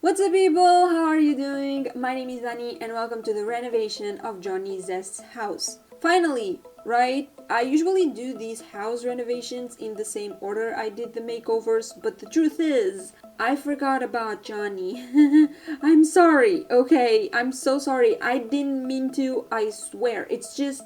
What's up, people? How are you doing? My name is Annie and welcome to the renovation of Johnny Zest's house. Finally, right? I usually do these house renovations in the same order I did the makeovers, but the truth is, I forgot about Johnny. I'm sorry, okay? I'm so sorry. I didn't mean to, I swear. It's just,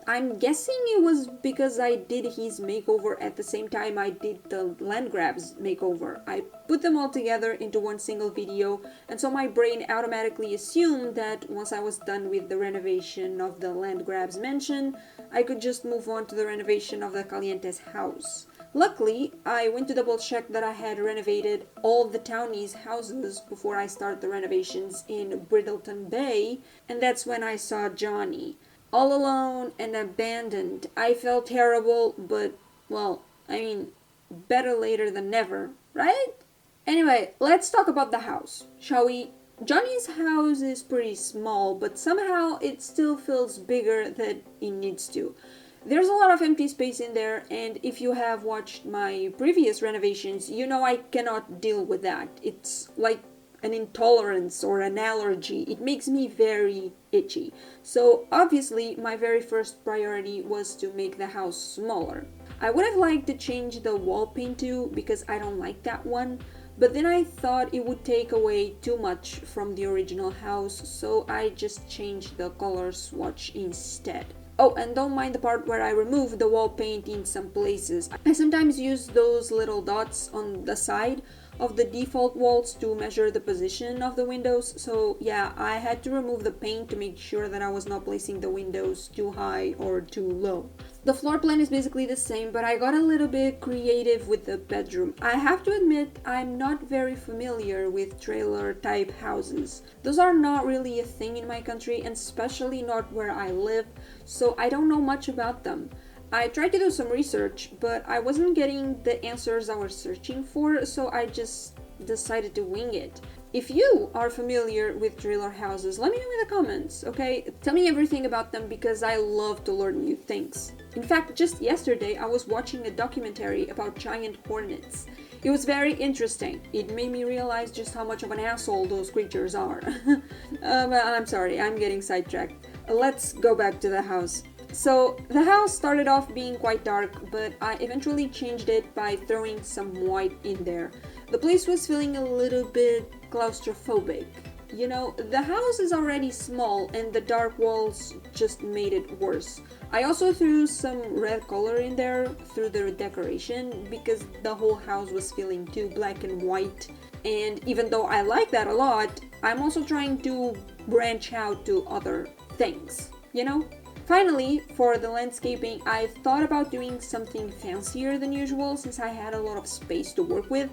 I'm guessing it was because I did his makeover at the same time I did the land grabs makeover. I put them all together into one single video, and so my brain automatically assumed that once I was done with the renovation of the land grabs mentioned, I could just move on to the renovation of the Caliente's house. Luckily, I went to double check that I had renovated all the townies' houses before I start the renovations in Bridleton Bay, and that's when I saw Johnny. All alone and abandoned. I felt terrible, but, well, better later than never, right? Anyway, let's talk about the house, shall we? Johnny's house is pretty small, but somehow it still feels bigger than it needs to. There's a lot of empty space in there, and if you have watched my previous renovations, you know I cannot deal with that. It's like an intolerance or an allergy. It makes me very itchy. So obviously my very first priority was to make the house smaller. I would have liked to change the wall paint too, because I don't like that one, but then I thought it would take away too much from the original house, so I just changed the color swatch instead. Oh, and don't mind the part where I removed the wall paint in some places. I sometimes use those little dots on the side of the default walls to measure the position of the windows, so yeah, I had to remove the paint to make sure that I was not placing the windows too high or too low. The floor plan is basically the same, but I got a little bit creative with the bedroom. I have to admit, I'm not very familiar with trailer type houses. Those are not really a thing in my country, and especially not where I live, so I don't know much about them. I tried to do some research, but I wasn't getting the answers I was searching for, so I just decided to wing it. If you are familiar with trailer houses, let me know in the comments, okay? Tell me everything about them because I love to learn new things. In fact, just yesterday I was watching a documentary about giant hornets. It was very interesting. It made me realize just how much of an asshole those creatures are. I'm sorry, I'm getting sidetracked. Let's go back to the house. So the house started off being quite dark, but I eventually changed it by throwing some white in there. The place was feeling a little bit claustrophobic. You know, the house is already small and the dark walls just made it worse. I also threw some red color in there through the decoration because the whole house was feeling too black and white. And even though I like that a lot, I'm also trying to branch out to other things, you know? Finally, for the landscaping, I thought about doing something fancier than usual since I had a lot of space to work with,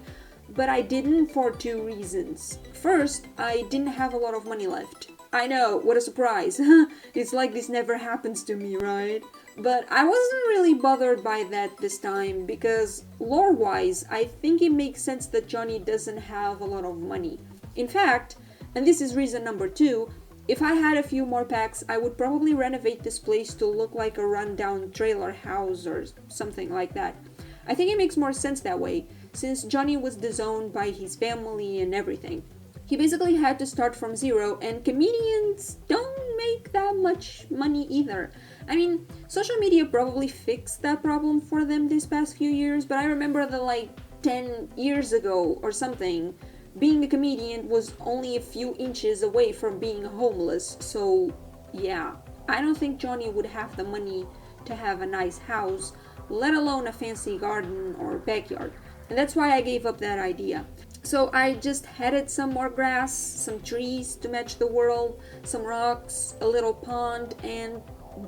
but I didn't for two reasons. First, I didn't have a lot of money left. I know, what a surprise. It's like this never happens to me, right? But I wasn't really bothered by that this time because lore-wise, I think it makes sense that Johnny doesn't have a lot of money. In fact, and this is reason number two, if I had a few more packs, I would probably renovate this place to look like a rundown trailer house or something like that. I think it makes more sense that way, since Johnny was disowned by his family and everything. He basically had to start from zero, and comedians don't make that much money either. I mean, social media probably fixed that problem for them these past few years, but I remember that like 10 years ago or something, being a comedian was only a few inches away from being homeless, so yeah, I don't think Johnny would have the money to have a nice house, let alone a fancy garden or backyard, and that's why I gave up that idea. So I just added some more grass, some trees to match the world, some rocks, a little pond, and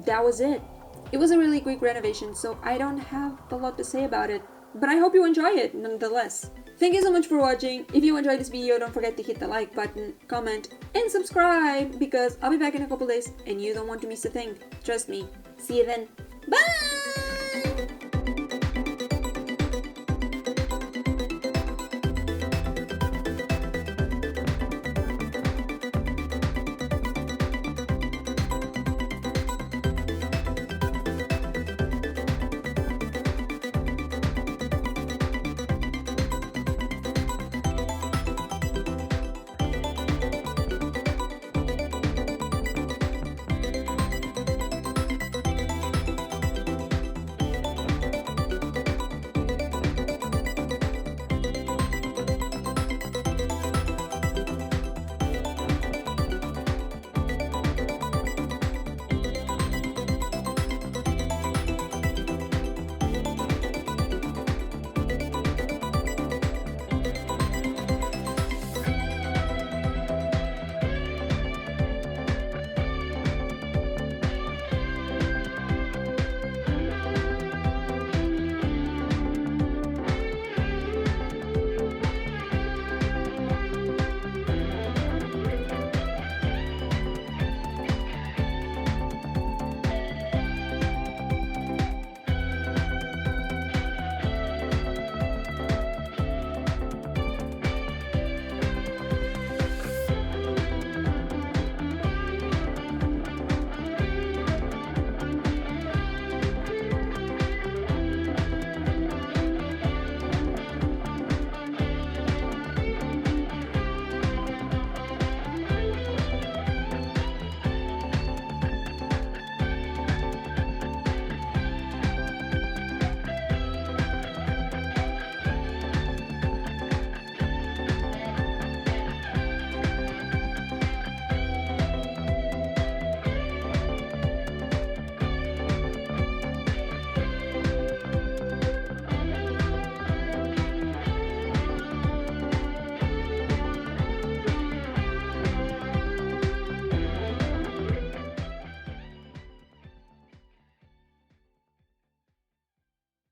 that was it. It was a really quick renovation, so I don't have a lot to say about it, but I hope you enjoy it nonetheless. Thank you so much for watching. If you enjoyed this video, don't forget to hit the like button, comment, and subscribe because I'll be back in a couple days and you don't want to miss a thing. Trust me. See you then. Bye!